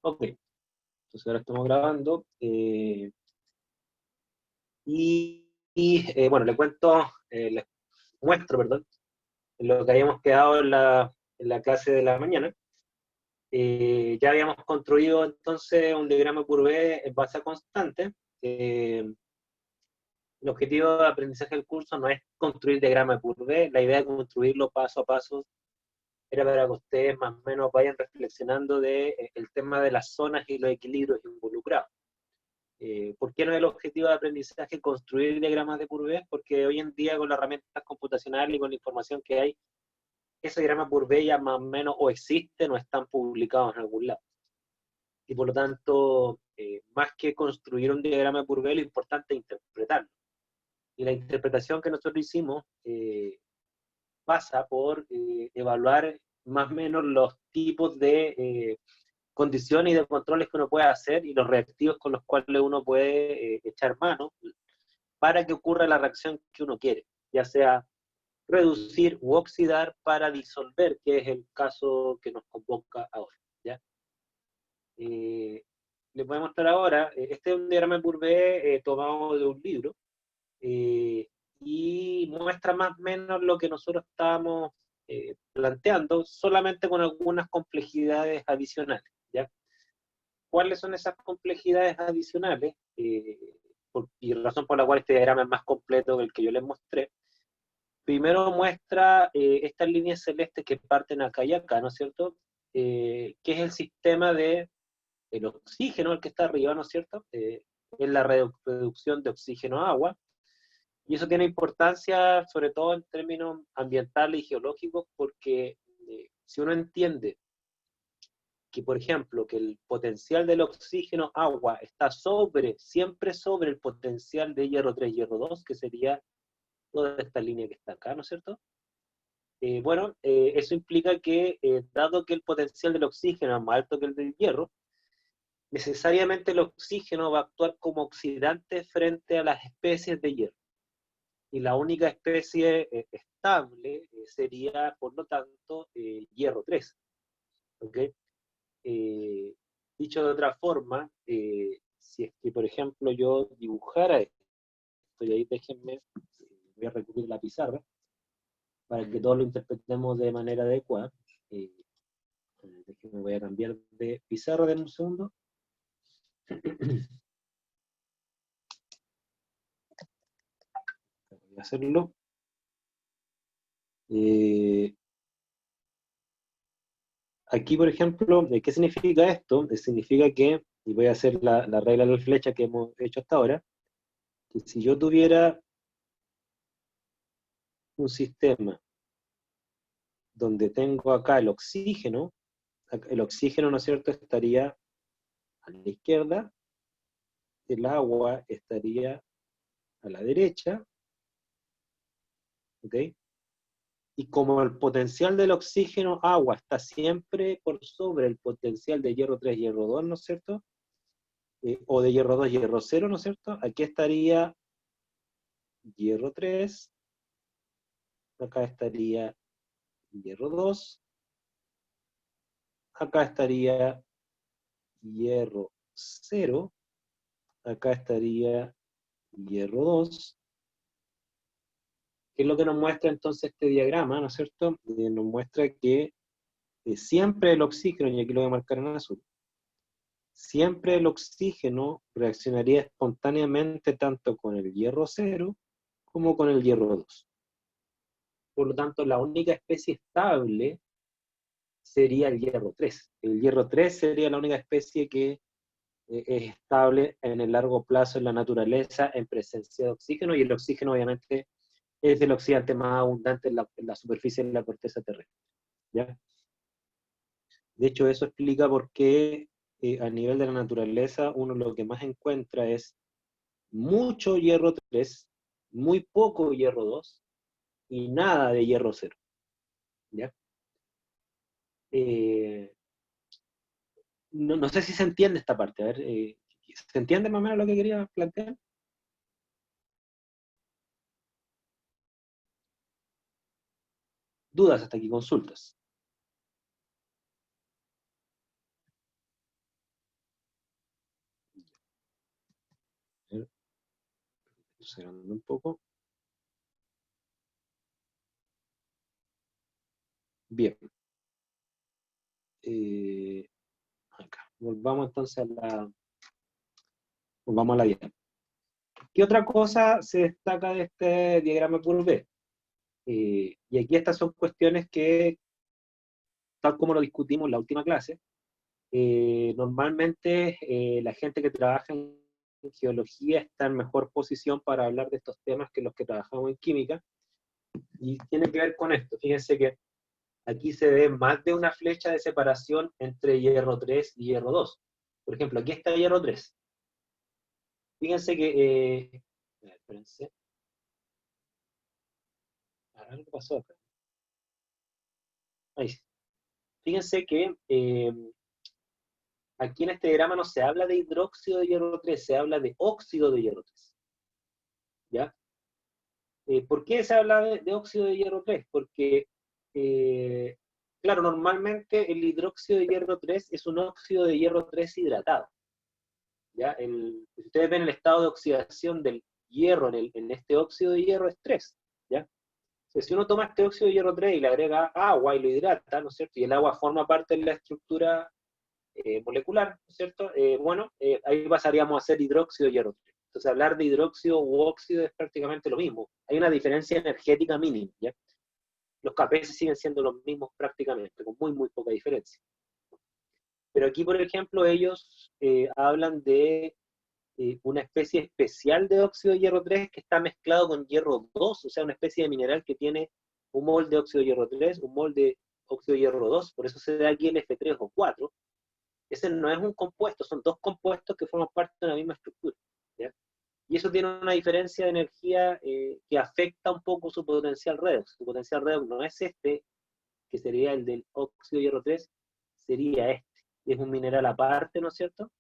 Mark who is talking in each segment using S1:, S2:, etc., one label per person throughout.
S1: Ok, entonces ahora estamos grabando. Bueno, les muestro, perdón, lo que habíamos quedado en la clase de la mañana. Ya habíamos construido entonces un diagrama curvé en base a constante. El objetivo de aprendizaje del curso no es construir diagrama de curvé, la idea de construirlo paso a paso era para que ustedes más o menos vayan reflexionando de el tema de las zonas y los equilibrios involucrados. ¿Por qué no es el objetivo de aprendizaje construir diagramas de Courbet? Porque hoy en día con las herramientas computacionales y con la información que hay, esos diagramas Courbet ya más o menos o existen o están publicados en algún lado. Y por lo tanto, más que construir un diagrama de Courbet, lo importante es interpretarlo. Y la interpretación que nosotros hicimos pasa por evaluar más o menos los tipos de condiciones y de controles que uno puede hacer y los reactivos con los cuales uno puede echar mano para que ocurra la reacción que uno quiere, ya sea reducir u oxidar para disolver, que es el caso que nos convoca ahora. ¿Ya? Les voy a mostrar ahora, este es un diagrama de Courbet tomado de un libro, eh, y muestra más o menos lo que nosotros estábamos planteando, solamente con algunas complejidades adicionales. ¿Ya? ¿Cuáles son esas complejidades adicionales? Y razón por la cual este diagrama es más completo que el que yo les mostré. Primero muestra estas líneas celestes que parten acá y acá, ¿no es cierto? Que es el sistema de el oxígeno, el que está arriba, ¿no es cierto? Es la reducción de oxígeno a agua. Y eso tiene importancia, sobre todo en términos ambientales y geológicos, porque si uno entiende que, por ejemplo, que el potencial del oxígeno agua está siempre sobre el potencial de hierro 3, hierro 2, que sería toda esta línea que está acá, ¿no es cierto? Eso implica que, dado que el potencial del oxígeno es más alto que el del hierro, necesariamente el oxígeno va a actuar como oxidante frente a las especies de hierro. Y la única especie estable sería, por lo tanto, hierro 3. ¿Okay? Eh, Dicho de otra forma, si es que, por ejemplo, yo dibujara esto, y ahí déjenme, voy a recurrir la pizarra, para que todos lo interpretemos de manera adecuada. Eh, Déjenme, voy a cambiar de pizarra de un segundo. Voy a hacerlo. Aquí, por ejemplo, ¿qué significa esto? Significa que, y voy a hacer la regla de la flecha que hemos hecho hasta ahora, que si yo tuviera un sistema donde tengo acá el oxígeno, ¿no es cierto?, estaría a la izquierda, el agua estaría a la derecha, ¿ok? Y como el potencial del oxígeno agua está siempre por sobre el potencial de hierro 3, hierro 2, ¿no es cierto? O de hierro 2, hierro 0, ¿no es cierto? Aquí estaría hierro 3, acá estaría hierro 2, acá estaría hierro 0, acá estaría hierro 2. ¿Qué es lo que nos muestra entonces este diagrama, ¿no es cierto? Nos muestra que siempre el oxígeno, y aquí lo voy a marcar en azul, siempre el oxígeno reaccionaría espontáneamente tanto con el hierro 0 como con el hierro 2. Por lo tanto, la única especie estable sería el hierro 3. El hierro 3 sería la única especie que es estable en el largo plazo en la naturaleza en presencia de oxígeno, y el oxígeno obviamente es el oxidante más abundante en la superficie de la corteza terrestre. ¿Ya? De hecho, eso explica por qué a nivel de la naturaleza uno lo que más encuentra es mucho hierro 3, muy poco hierro 2 y nada de hierro 0. ¿Ya? Eh, no sé si se entiende esta parte. A ver, ¿se entiende más o menos lo que quería plantear? Dudas hasta aquí, consultas. Cerrando un poco. Bien. Acá. Volvamos entonces volvamos a la diagrama. ¿Qué otra cosa se destaca de este diagrama Courbet? Y aquí estas son cuestiones que, tal como lo discutimos en la última clase, normalmente la gente que trabaja en geología está en mejor posición para hablar de estos temas que los que trabajamos en química, y tiene que ver con esto. Fíjense que aquí se ve más de una flecha de separación entre hierro 3 y hierro 2. Por ejemplo, aquí está hierro 3. Fíjense que... espérense. Algo pasó acá. Ahí sí. Fíjense que aquí en este diagrama no se habla de hidróxido de hierro 3, se habla de óxido de hierro 3. ¿Ya? ¿Por qué se habla de óxido de hierro 3? Porque, claro, normalmente el hidróxido de hierro 3 es un óxido de hierro 3 hidratado. ¿Ya? Si ustedes ven el estado de oxidación del hierro en este óxido de hierro es 3. ¿Ya? Entonces, si uno toma este óxido de hierro 3 y le agrega agua y lo hidrata, ¿no es cierto? Y el agua forma parte de la estructura molecular, ¿no es cierto? Ahí pasaríamos a ser hidróxido de hierro 3. Entonces, hablar de hidróxido u óxido es prácticamente lo mismo. Hay una diferencia energética mínima, ¿ya? Los KPS siguen siendo los mismos prácticamente, con muy, muy poca diferencia. Pero aquí, por ejemplo, ellos hablan de una especie especial de óxido de hierro 3 que está mezclado con hierro 2, o sea, una especie de mineral que tiene un mol de óxido de hierro 3, un mol de óxido de hierro 2, por eso se da aquí el F3 o 4. Ese no es un compuesto, son dos compuestos que forman parte de la misma estructura. ¿Ya? Y eso tiene una diferencia de energía que afecta un poco su potencial redox. Su potencial redox no es este, que sería el del óxido de hierro 3, sería este. Es un mineral aparte, ¿no es cierto?,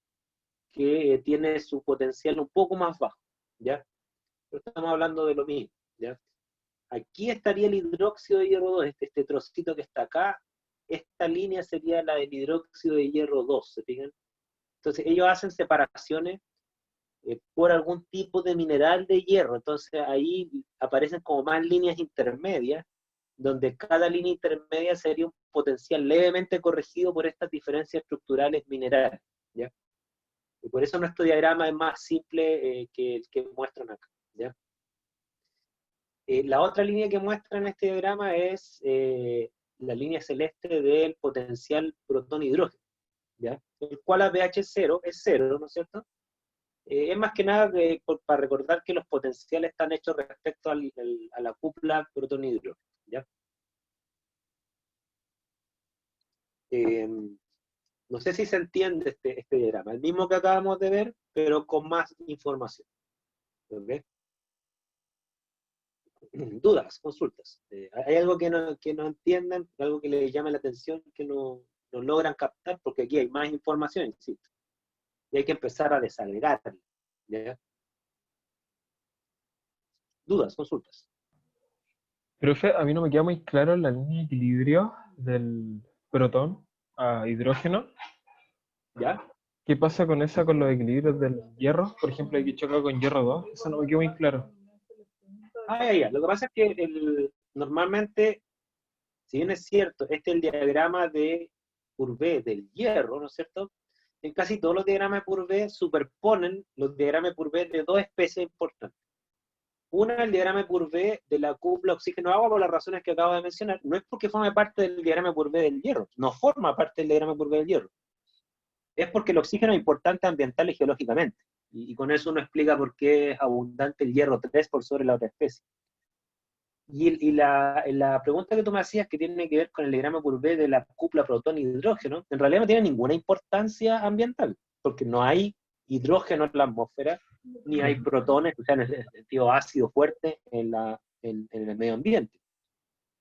S1: que tiene su potencial un poco más bajo, ¿ya? Pero estamos hablando de lo mismo, ¿ya? Aquí estaría el hidróxido de hierro 2, este trocito que está acá, esta línea sería la del hidróxido de hierro 2, ¿se fijan? Entonces ellos hacen separaciones por algún tipo de mineral de hierro, entonces ahí aparecen como más líneas intermedias, donde cada línea intermedia sería un potencial levemente corregido por estas diferencias estructurales minerales, ¿ya? Y por eso nuestro diagrama es más simple que el que muestran acá, ¿ya? La otra línea que muestra en este diagrama es la línea celeste del potencial protón-hidrógeno, ¿ya? El cual a pH 0 es 0, ¿no es cierto? Es más que nada para recordar que los potenciales están hechos respecto a la cúpula protón-hidrógeno, ¿ya? No sé si se entiende este diagrama, el mismo que acabamos de ver, pero con más información. ¿Okay? Dudas, consultas. ¿Hay algo que no entiendan, algo que les llame la atención, que no logran captar? Porque aquí hay más información, insisto. Y hay que empezar a desagregarla. ¿Ya? Dudas, consultas.
S2: Profe, a mí no me queda muy claro la línea de equilibrio del protón a hidrógeno.
S1: ¿Ya?
S2: ¿Qué pasa con esa, con los equilibrios del hierro? Por ejemplo, aquí choca con hierro 2. Eso no me queda muy claro.
S1: Ya. Lo que pasa es que normalmente, si bien es cierto, este es el diagrama de Courbet del hierro, ¿no es cierto? En casi todos los diagramas de Courbet superponen los diagramas de Courbet de dos especies importantes. Una, el diagrama de Courbet de la cúpula oxígeno-agua, por las razones que acabo de mencionar. No es porque forme parte del diagrama de Courbet del hierro, no forma parte del diagrama de Courbet del hierro. Es porque el oxígeno es importante ambiental y geológicamente. Y con eso uno explica por qué es abundante el hierro 3 por sobre la otra especie. Y la pregunta que tú me hacías, que tiene que ver con el diagrama Courbet de la cúpula protón-hidrógeno, en realidad no tiene ninguna importancia ambiental, porque no hay hidrógeno en la atmósfera, ni hay protones, o sea, en el sentido ácido fuerte en el medio ambiente.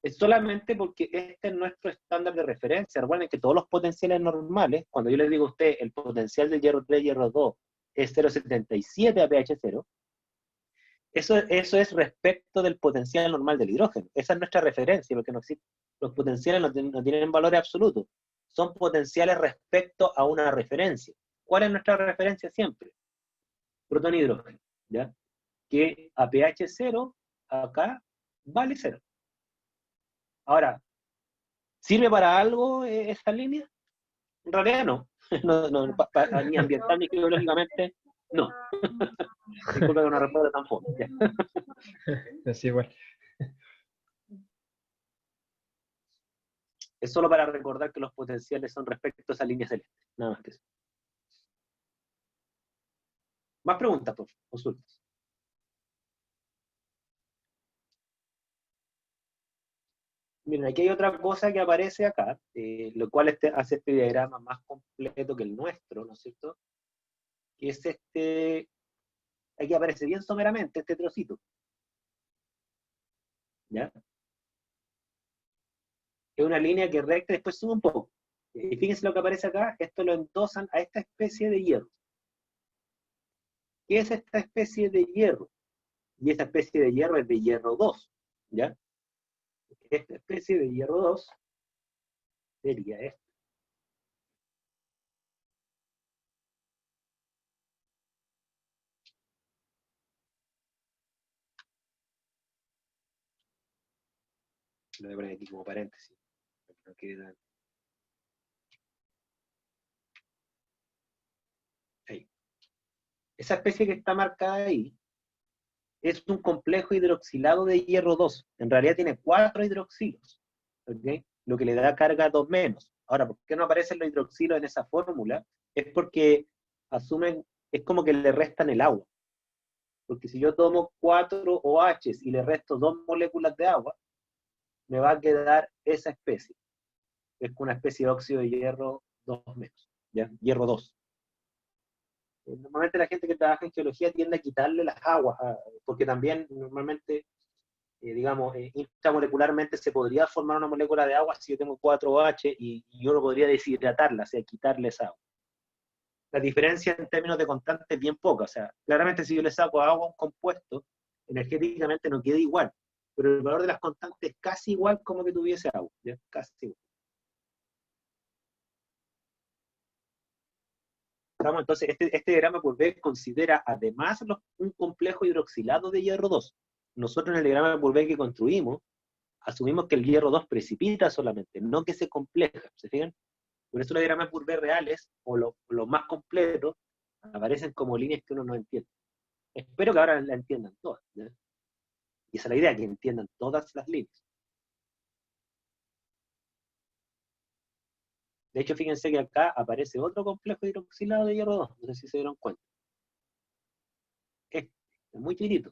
S1: Es solamente porque este es nuestro estándar de referencia. Recuerden que todos los potenciales normales, cuando yo les digo a usted el potencial del hierro 3 y hierro 2 es 0,77 a pH 0, eso es respecto del potencial normal del hidrógeno. Esa es nuestra referencia, porque no existe, los potenciales no tienen valores absolutos. Son potenciales respecto a una referencia. ¿Cuál es nuestra referencia siempre? Protón y hidrógeno, ¿ya? que a pH 0, acá, vale 0. Ahora, ¿sirve para algo esta línea? En realidad no. Ni ambiental ni geológicamente, no. Disculpa que una respuesta tan fome.
S2: Es igual.
S1: Es solo para recordar que los potenciales son respecto a esa línea celeste. Nada más que eso. Más preguntas, por favor. Consultas. Miren, aquí hay otra cosa que aparece acá, lo cual hace este diagrama más completo que el nuestro, ¿no es cierto? Que es aquí aparece bien someramente este trocito. ¿Ya? Es una línea que recta y después sube un poco. Y fíjense lo que aparece acá, esto lo endosan a esta especie de hierro. ¿Qué es esta especie de hierro? Y esta especie de hierro es de hierro 2, ¿ya? Esta especie de hierro 2 sería esta. Lo voy a poner aquí como paréntesis. No queda... Ahí. Esa especie que está marcada ahí es un complejo hidroxilado de hierro 2. En realidad tiene 4 hidroxilos, ¿okay? Lo que le da carga 2 menos. Ahora, ¿por qué no aparecen los hidroxilos en esa fórmula? Es porque asumen, es como que le restan el agua. Porque si yo tomo 4 OHs y le resto 2 moléculas de agua, me va a quedar esa especie. Es una especie de óxido de hierro 2 menos, ¿ya? Hierro 2. Normalmente la gente que trabaja en geología tiende a quitarle las aguas, porque también normalmente, digamos, intramolecularmente se podría formar una molécula de agua si yo tengo 4OH y yo lo podría deshidratarla, o sea, quitarle esa agua. La diferencia en términos de constante es bien poca, o sea, claramente si yo le saco agua a un compuesto, energéticamente no queda igual, pero el valor de las constantes es casi igual como que tuviese agua, ¿ya? Casi igual. Entonces, este diagrama por B considera además un complejo hidroxilado de hierro 2. Nosotros en el diagrama por B que construimos, asumimos que el hierro 2 precipita solamente, no que se compleja. ¿Se fijan? Por eso los diagramas por B reales, o los más completos, aparecen como líneas que uno no entiende. Espero que ahora la entiendan todas, ¿ya? Y esa es la idea, que entiendan todas las líneas. De hecho, fíjense que acá aparece otro complejo hidroxilado de hierro 2. No sé si se dieron cuenta. Este es muy chiquitito.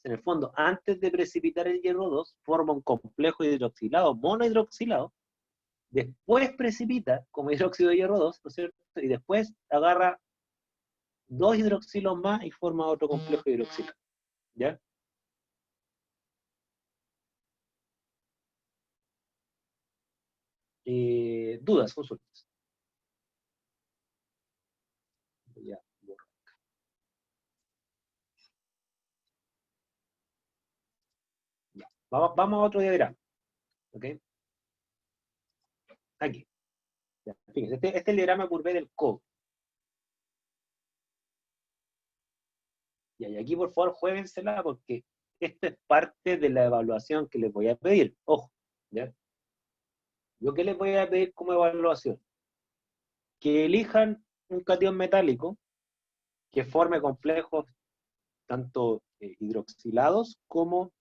S1: En el fondo, antes de precipitar el hierro 2, forma un complejo hidroxilado, monohidroxilado, después precipita como hidróxido de hierro 2, ¿no es cierto? Y después agarra 2 hidroxilos más y forma otro complejo hidroxilado. ¿Ya? ¿Dudas, consultas? Ya, ya. Vamos a otro diagrama. ¿Ok? Aquí. Ya, fíjense, este es el diagrama curve del cobre. Y aquí, por favor, juéguensela porque esto es parte de la evaluación que les voy a pedir. Ojo, ¿ya? ¿Yo qué les voy a pedir como evaluación? Que elijan un catión metálico que forme complejos tanto hidroxilados como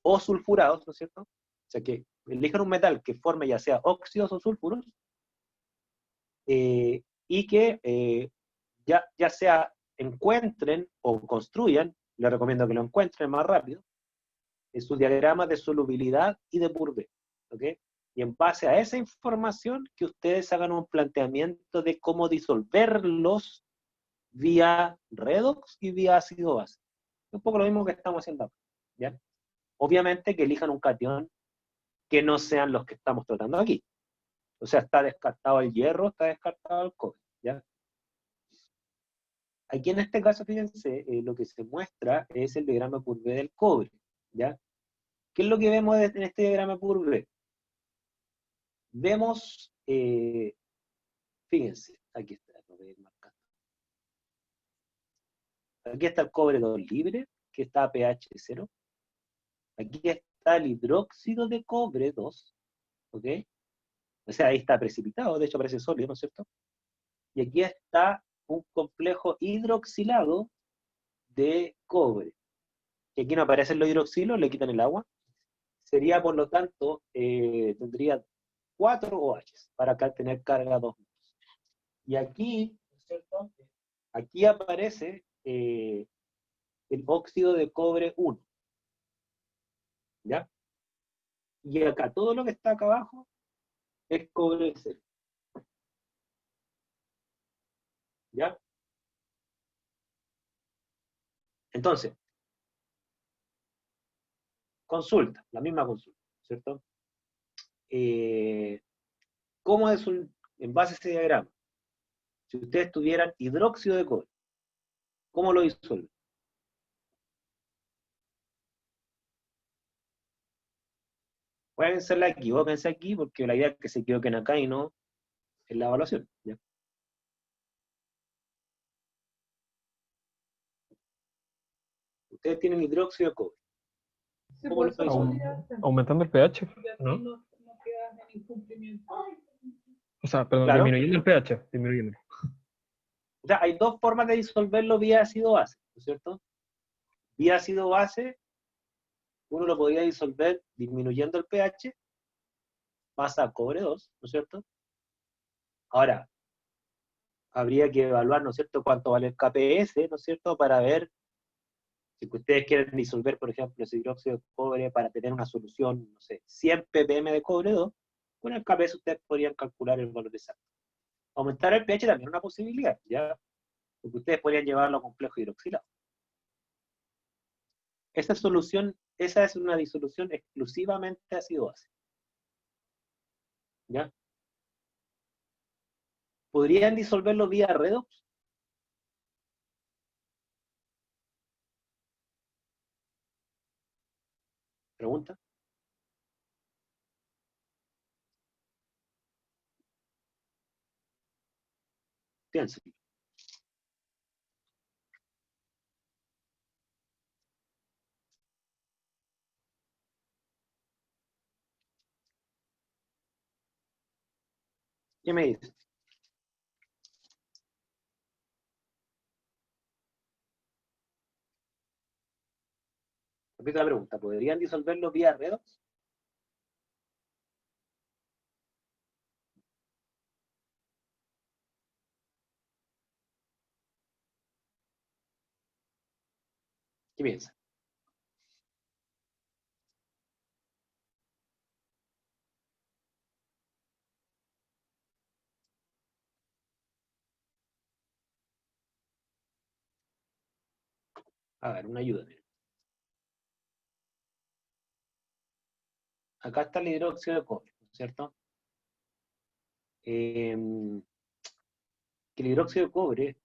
S1: o sulfurados, ¿no es cierto? O sea, que elijan un metal que forme ya sea óxidos o sulfuros y que ya sea encuentren o construyan, les recomiendo que lo encuentren más rápido, en sus diagramas de solubilidad y de Purvé, ¿ok? Y en base a esa información, que ustedes hagan un planteamiento de cómo disolverlos vía redox y vía ácido base. Un poco lo mismo que estamos haciendo acá, ¿ya? Obviamente que elijan un catión que no sean los que estamos tratando aquí. O sea, está descartado el hierro, está descartado el cobre, ¿ya? Aquí en este caso, fíjense, lo que se muestra es el diagrama Purvé del cobre, ¿ya? ¿Qué es lo que vemos en este diagrama Purvé? Vemos, fíjense, aquí está, lo voy a ir marcando. Aquí está el cobre 2 libre, que está a pH 0. Aquí está el hidróxido de cobre 2, ¿ok? O sea, ahí está precipitado, de hecho parece sólido, ¿no es cierto? Y aquí está un complejo hidroxilado de cobre. Que aquí no aparecen los hidroxilos, le quitan el agua. Sería, por lo tanto, tendría 4 OH para acá tener carga 2. Y aquí, ¿no es cierto? Aquí aparece el óxido de cobre 1. ¿Ya? Y acá, todo lo que está acá abajo es cobre 0. ¿Ya? Entonces, consulta, la misma consulta, ¿cierto? ¿Cómo es en base a ese diagrama? Si ustedes tuvieran hidróxido de cobre, ¿cómo lo disuelven? Pueden equivóquense aquí, porque la idea es que se equivoquen acá y no en la evaluación. ¿Ya? Ustedes tienen hidróxido de cobre. ¿Cómo lo disuelven?
S2: Aumentando el pH, ¿no? O sea, perdón,
S1: Claro.
S2: disminuyendo el pH, disminuyendo.
S1: O sea, hay dos formas de disolverlo vía ácido-base, ¿no es cierto? Vía ácido-base, uno lo podría disolver disminuyendo el pH, pasa a cobre 2, ¿no es cierto? Ahora, habría que evaluar, ¿no es cierto?, cuánto vale el KPS, ¿no es cierto?, para ver si ustedes quieren disolver, por ejemplo, ese hidróxido de cobre para tener una solución, no sé, 100 ppm de cobre 2, con el KPS ustedes podrían calcular el valor exacto. Aumentar el pH también es una posibilidad, ¿ya? Porque ustedes podrían llevarlo a complejo hidroxilado. Esa solución, esa es una disolución exclusivamente ácido-base. ¿Ya? ¿Podrían disolverlo vía redox? Pregunta. Piensen. ¿Qué me dice? Repito la pregunta. ¿Podrían disolverlo vía redox? ¿Qué piensan? A ver, una ayuda. Acá está el hidróxido de cobre, ¿no es cierto? Que el hidróxido de cobre,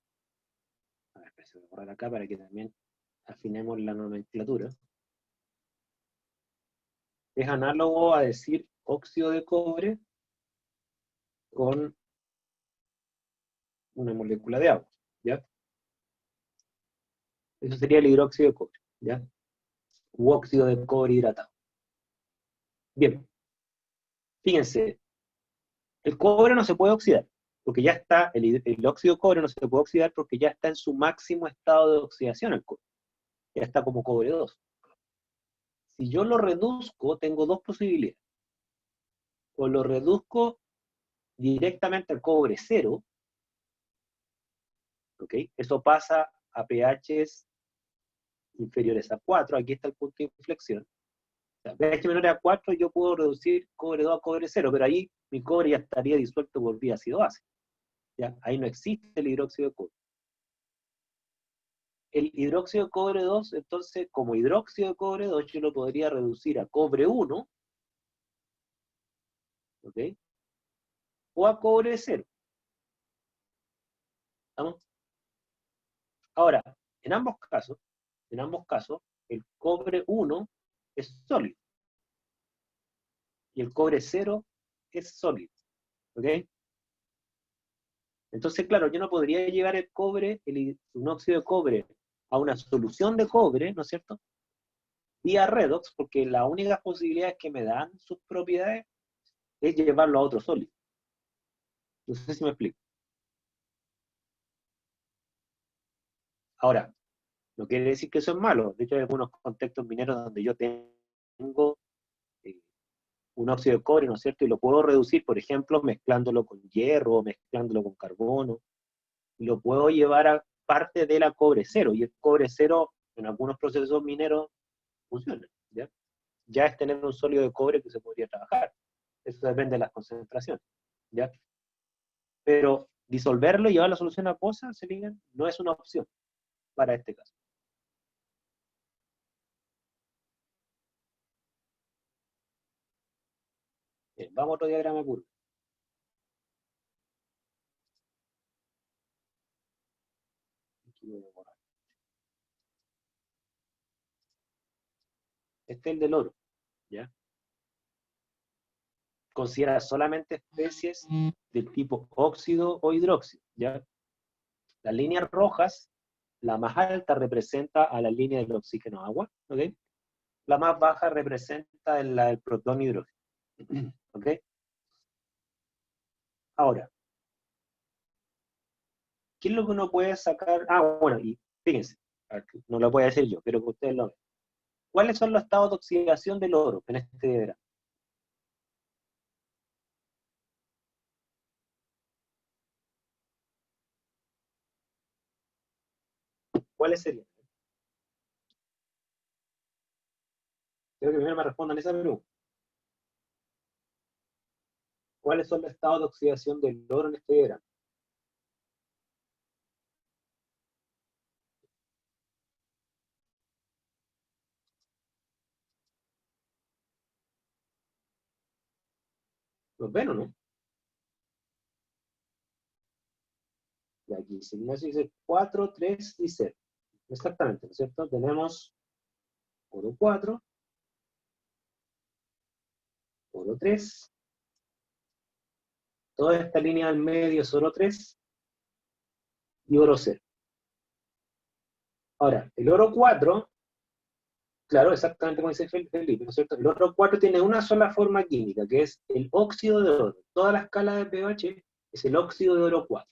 S1: a ver, voy a borrar acá para que también afinemos la nomenclatura, es análogo a decir óxido de cobre con una molécula de agua, ¿ya? Eso sería el hidróxido de cobre, ¿ya? U óxido de cobre hidratado. Bien, fíjense, el cobre no se puede oxidar, porque ya está, el óxido de cobre no se puede oxidar porque ya está en su máximo estado de oxidación el cobre. Ya está como cobre 2. Si yo lo reduzco, tengo dos posibilidades. O lo reduzco directamente al cobre 0, ¿ok? Eso pasa a pHs inferiores a 4, aquí está el punto de inflexión. O sea, pH menores a 4 yo puedo reducir cobre 2 a cobre 0, pero ahí mi cobre ya estaría disuelto por vía ácido-base. ¿Ya? Ahí no existe el hidróxido de cobre. El hidróxido de cobre 2, entonces, como hidróxido de cobre 2, yo lo podría reducir a cobre 1, ¿ok? O a cobre 0. ¿Estamos? Ahora, en ambos casos, el cobre 1 es sólido y el cobre 0 es sólido, ¿ok? Entonces, claro, yo no podría llevar el cobre, un óxido de cobre a una solución de cobre, ¿no es cierto?, vía redox, porque las únicas posibilidades que me dan sus propiedades es llevarlo a otro sólido. No sé si me explico. Ahora, no quiere decir que eso es malo. De hecho, hay algunos contextos mineros donde yo tengo un óxido de cobre, ¿no es cierto? Y lo puedo reducir, por ejemplo, mezclándolo con hierro, mezclándolo con carbono, y lo puedo llevar a parte de la cobre cero. Y el cobre cero, en algunos procesos mineros, funciona. ¿Ya? Ya es tener un sólido de cobre que se podría trabajar. Eso depende de las concentraciones. ¿Ya? Pero disolverlo y llevar la solución acuosa, se digan, no es una opción para este caso. Bien, vamos a otro diagrama puro. Este es el del oro, ¿ya? Considera solamente especies del tipo óxido o hidróxido, ¿ya? Las líneas rojas, la más alta representa a la línea del oxígeno agua, ¿ok? La más baja representa la del protón hidrógeno, ¿ok? Ahora, ¿qué es lo que uno puede sacar? Ah, bueno, y fíjense, no lo voy a decir yo, pero que ustedes lo vean. ¿Cuáles son los estados de oxidación del oro en este diagrama? ¿Cuáles serían? Quiero que primero me respondan esa pregunta. ¿Cuáles son los estados de oxidación del oro en este diagrama? ¿Los ven o no? Y aquí, si Ignacio dice 4, 3 y 0. Exactamente, ¿no es cierto? Tenemos oro 4, oro 3, toda esta línea al medio es oro 3 y oro 0. Ahora, el oro 4, claro, exactamente como dice Felipe, ¿no es cierto? El oro 4 tiene una sola forma química, que es el óxido de oro. Toda la escala de pH es el óxido de oro 4.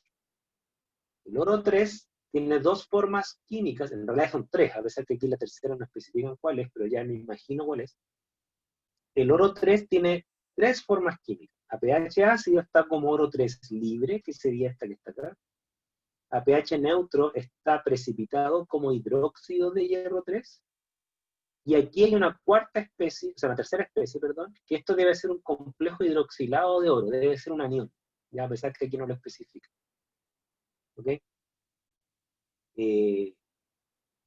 S1: El oro 3 tiene dos formas químicas, en realidad son tres, a pesar que aquí la tercera no especifican cuál es, pero ya me imagino cuál es. El oro 3 tiene tres formas químicas. A pH ácido está como oro 3 libre, que sería esta que está acá. A pH neutro está precipitado como hidróxido de hierro 3. Y aquí hay una cuarta especie, o sea, una tercera especie, perdón, que esto debe ser un complejo hidroxilado de oro, debe ser un anión, ya a pesar que aquí no lo especifica. ¿Ok? ¿Y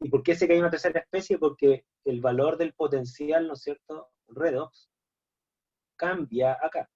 S1: por qué sé que hay una tercera especie? Porque el valor del potencial, ¿no es cierto?, redox, cambia acá.